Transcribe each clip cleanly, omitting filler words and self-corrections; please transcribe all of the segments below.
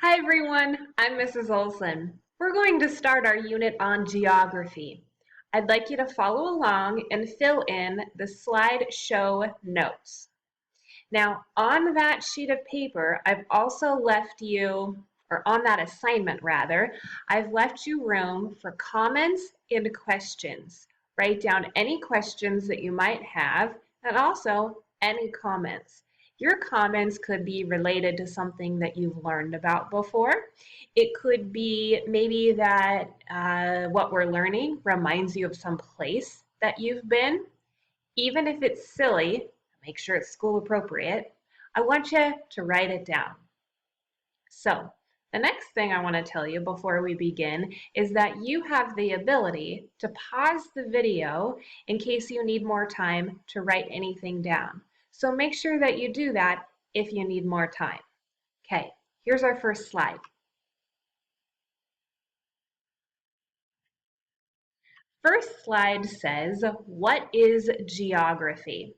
Hi everyone, I'm Mrs. Olson. We're going to start our unit on geography. I'd like you to follow along and fill in the slideshow notes. Now, on that sheet of paper, I've also left you, or on that assignment rather, I've left you room for comments and questions. Write down any questions that you might have and also any comments. Your comments could be related to something that you've learned about before. It could be maybe that what we're learning reminds you of some place that you've been. Even if it's silly, make sure it's school appropriate, I want you to write it down. So, the next thing I want to tell you before we begin is that you have the ability to pause the video in case you need more time to write anything down. So make sure that you do that if you need more time. Okay, here's our first slide. First slide says, what is geography?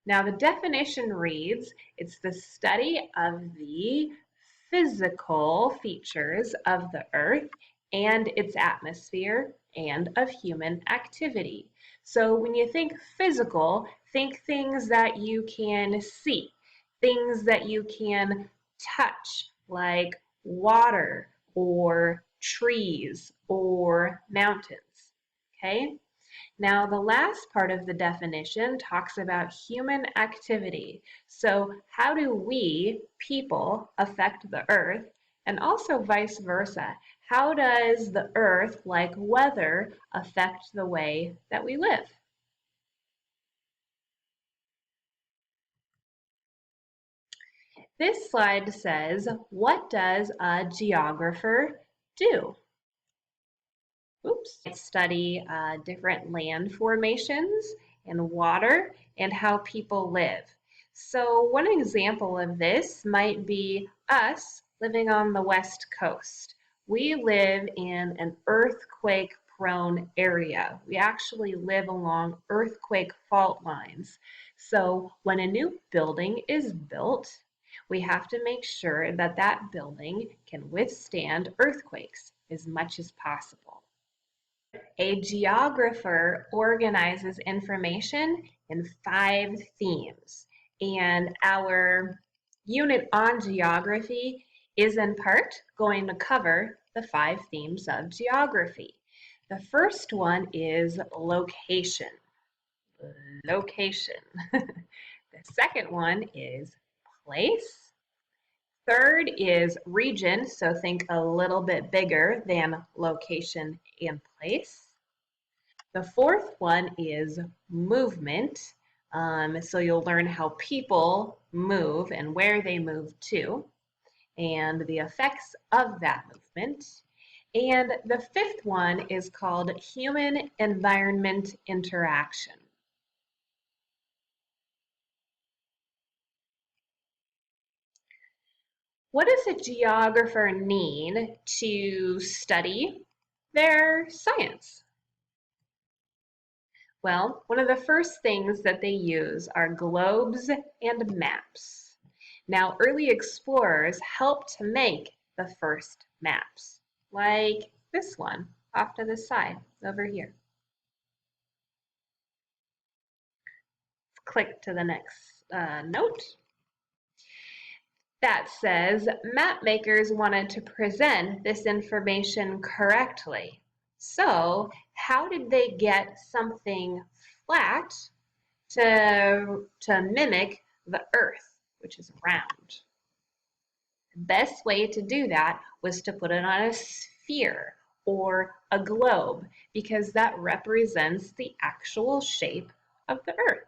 Now the definition reads, it's the study of the physical features of the Earth and its atmosphere and of human activity. So when you think physical, think things that you can see, things that you can touch, like water or trees or mountains. Okay? Now, the last part of the definition talks about human activity. So, how do we, people, affect the earth? And also vice versa. How does the earth, like weather, affect the way that we live? This slide says, what does a geographer do? Study different land formations and water and how people live. So one example of this might be us living on the West Coast. We live in an earthquake-prone area. We actually live along earthquake fault lines. So when a new building is built, we have to make sure that that building can withstand earthquakes as much as possible. A geographer organizes information in 5 themes, and our unit on geography is in part going to cover the 5 themes of geography. The first one is location. Location. The second one is place. Third is region, so think a little bit bigger than location and place. The fourth one is movement. So you'll learn how people move and where they move to and the effects of that movement. And the fifth one is called human-environment interaction. What does a geographer need to study their science? Well, one of the first things that they use are globes and maps. Now, early explorers helped to make the first maps, like this one off to the side over here. Click to the next note. That says, map makers wanted to present this information correctly. So, how did they get something flat to mimic the Earth, which is round? The best way to do that was to put it on a sphere or a globe, because that represents the actual shape of the Earth.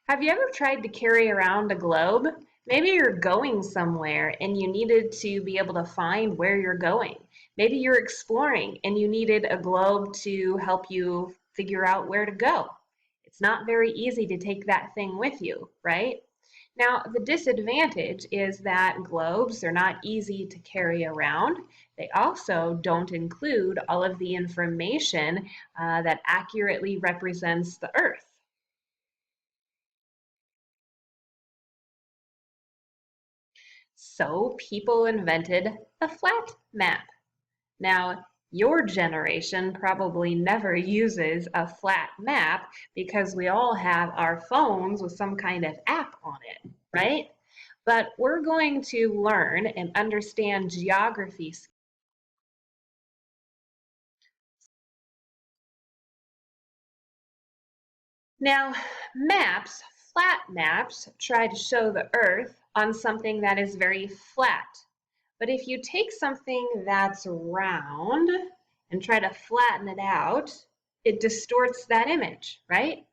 Have you ever tried to carry around a globe? Maybe you're going somewhere and you needed to be able to find where you're going. Maybe you're exploring and you needed a globe to help you figure out where to go. It's not very easy to take that thing with you, right? Now, the disadvantage is that globes are not easy to carry around. They also don't include all of the information that accurately represents the Earth. So people invented the flat map. Now, your generation probably never uses a flat map because we all have our phones with some kind of app on it, right? But we're going to learn and understand geography. Now, maps, flat maps, try to show the Earth on something that is very flat. But if you take something that's round and try to flatten it out, it distorts that image, right?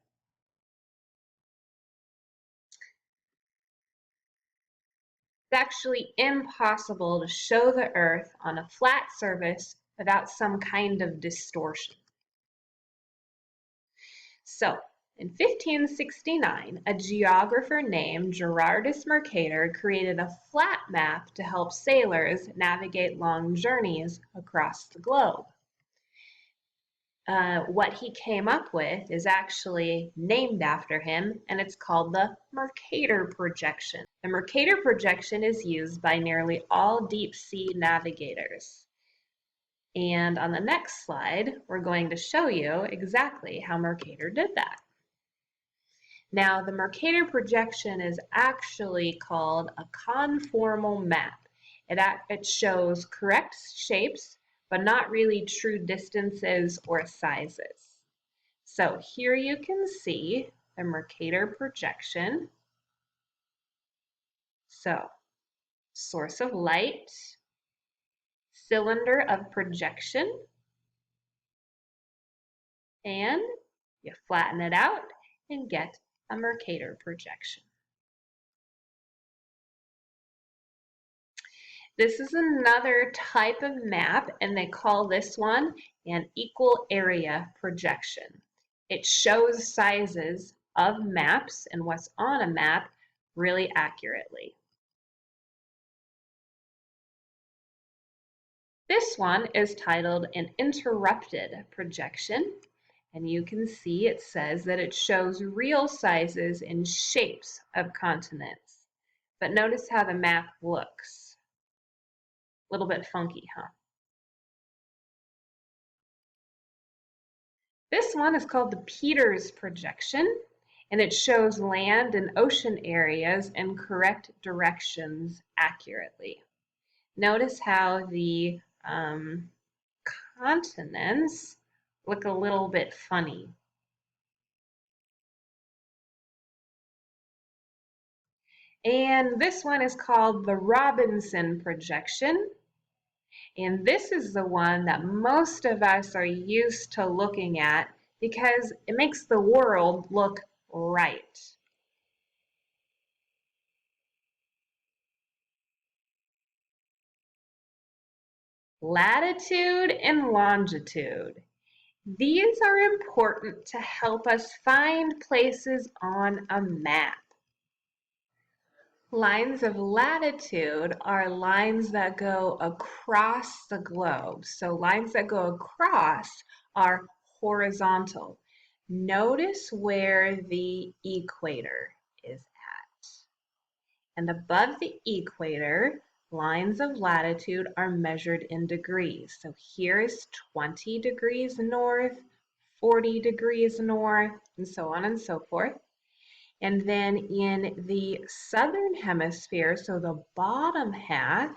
It's actually impossible to show the Earth on a flat surface without some kind of distortion. So, in 1569, a geographer named Gerardus Mercator created a flat map to help sailors navigate long journeys across the globe. What he came up with is actually named after him, and it's called the Mercator Projection. The Mercator Projection is used by nearly all deep sea navigators. And on the next slide, we're going to show you exactly how Mercator did that. Now, the Mercator projection is actually called a conformal map. It shows correct shapes, but not really true distances or sizes. So here you can see the Mercator projection. So, source of light, cylinder of projection, and you flatten it out and get a Mercator projection. This is another type of map, and they call this one an equal area projection. It shows sizes of maps and what's on a map really accurately. This one is titled an interrupted projection, and you can see it says that it shows real sizes and shapes of continents. But notice how the map looks. A little bit funky, huh? This one is called the Peters projection, and it shows land and ocean areas in correct directions accurately. Notice how the continents look a little bit funny. And this one is called the Robinson projection. And this is the one that most of us are used to looking at because it makes the world look right. Latitude and longitude. These are important to help us find places on a map. Lines of latitude are lines that go across the globe. So lines that go across are horizontal. Notice where the equator is at. And above the equator, lines of latitude are measured in degrees. So here is 20 degrees north, 40 degrees north, and so on and so forth. And then in the southern hemisphere, so the bottom half,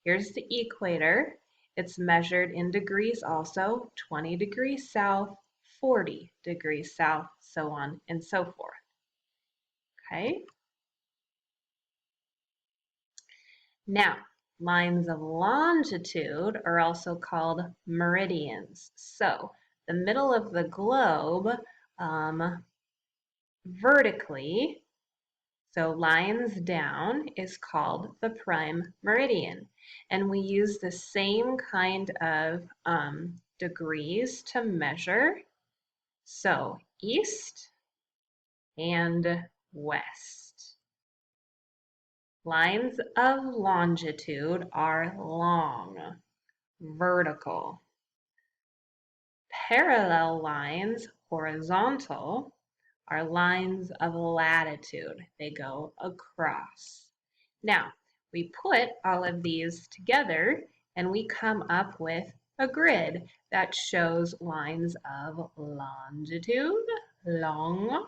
here's the equator. It's measured in degrees also, 20 degrees south, 40 degrees south, so on and so forth. Okay? Now, lines of longitude are also called meridians. So, the middle of the globe, vertically, so lines down, is called the prime meridian. And we use the same kind of degrees to measure. So east and west. Lines of longitude are long, vertical. Parallel lines, horizontal, are lines of latitude. They go across. Now, We put all of these together and we come up with a grid that shows lines of longitude, long,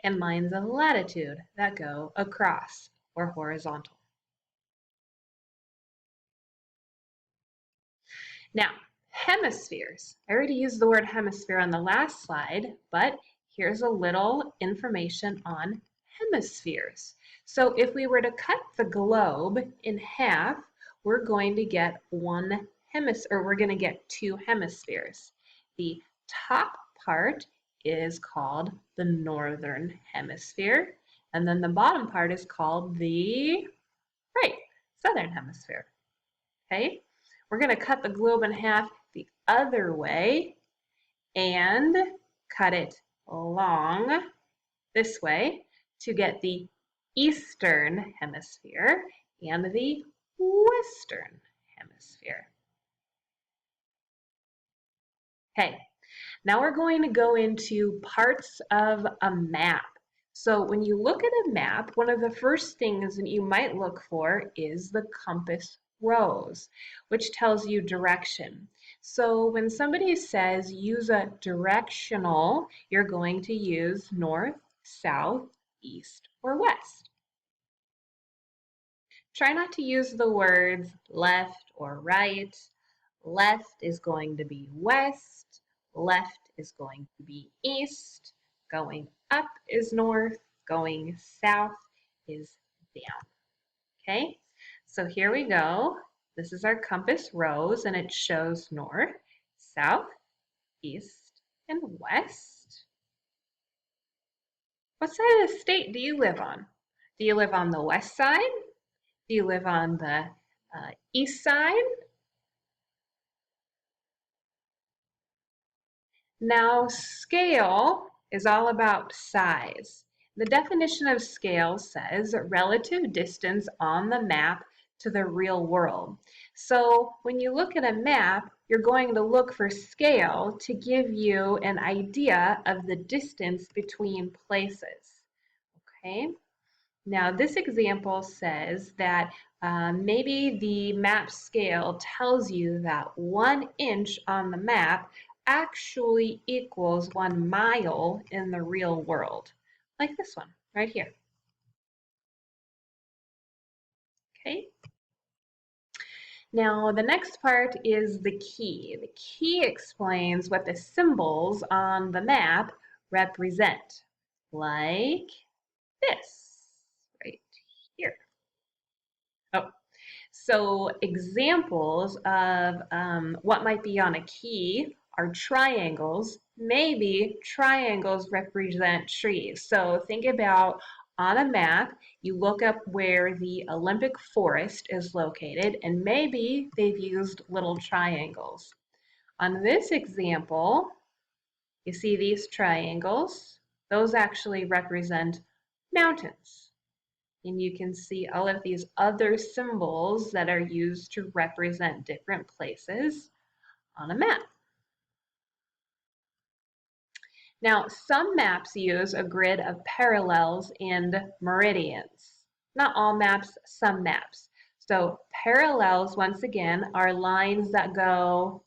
and lines of latitude that go across or horizontal. Now, hemispheres. I already used the word hemisphere on the last slide, but here's a little information on hemispheres. So if we were to cut the globe in half, we're going to get two hemispheres. The top part is called the northern hemisphere, and then the bottom part is called the southern hemisphere. Okay? We're going to cut the globe in half the other way and cut it long this way to get the eastern hemisphere and the western hemisphere. Okay, now we're going to go into parts of a map. So when you look at a map, one of the first things that you might look for is the compass rose, which tells you direction. So when somebody says use a directional, you're going to use north, south, east, or west. Try not to use the words left or right. Left is going to be west, left is going to be east, going up is north, going south is down. Okay? So here we go. This is our compass rose, and it shows north, south, east, and west. What side of the state do you live on? Do you live on the west side? Do you live on the east side? Now, scale is all about size. The definition of scale says relative distance on the map to the real world. So when you look at a map, you're going to look for scale to give you an idea of the distance between places. Okay? Now this example says that maybe the map scale tells you that 1 inch on the map actually equals 1 mile in the real world, like this one right here. Okay. Now the next part is the key. The key explains what the symbols on the map represent, like this right here. Oh, so examples of what might be on a key are triangles. Maybe triangles represent trees. So think about on a map, you look up where the Olympic forest is located, and maybe they've used little triangles. On this example, you see these triangles. Those actually represent mountains. And you can see all of these other symbols that are used to represent different places on a map. Now, some maps use a grid of parallels and meridians. Not all maps, some maps. So parallels, once again, are lines that go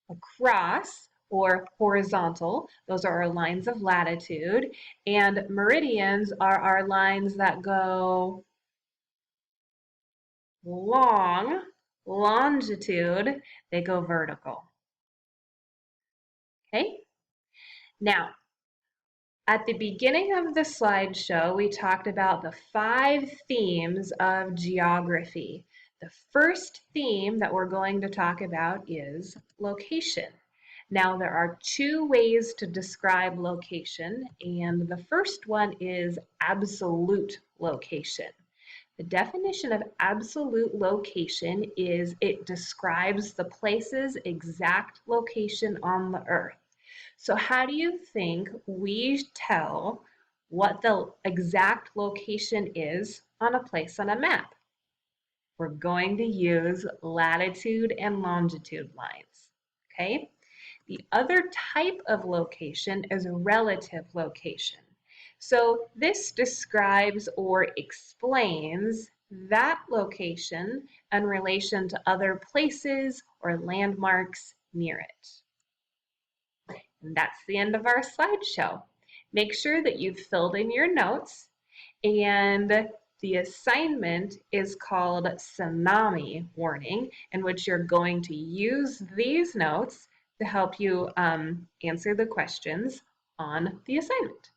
across or horizontal. Those are our lines of latitude. And meridians are our lines that go long, longitude, they go vertical. Okay? Now, at the beginning of the slideshow, we talked about the 5 themes of geography. The first theme that we're going to talk about is location. Now, there are 2 ways to describe location, and the first one is absolute location. The definition of absolute location is it describes the place's exact location on the earth. So how do you think we tell what the exact location is on a place on a map? We're going to use latitude and longitude lines, okay? The other type of location is relative location. So this describes or explains that location in relation to other places or landmarks near it. And that's the end of our slideshow. Make sure that you've filled in your notes, and the assignment is called Tsunami Warning, in which you're going to use these notes to help you answer the questions on the assignment.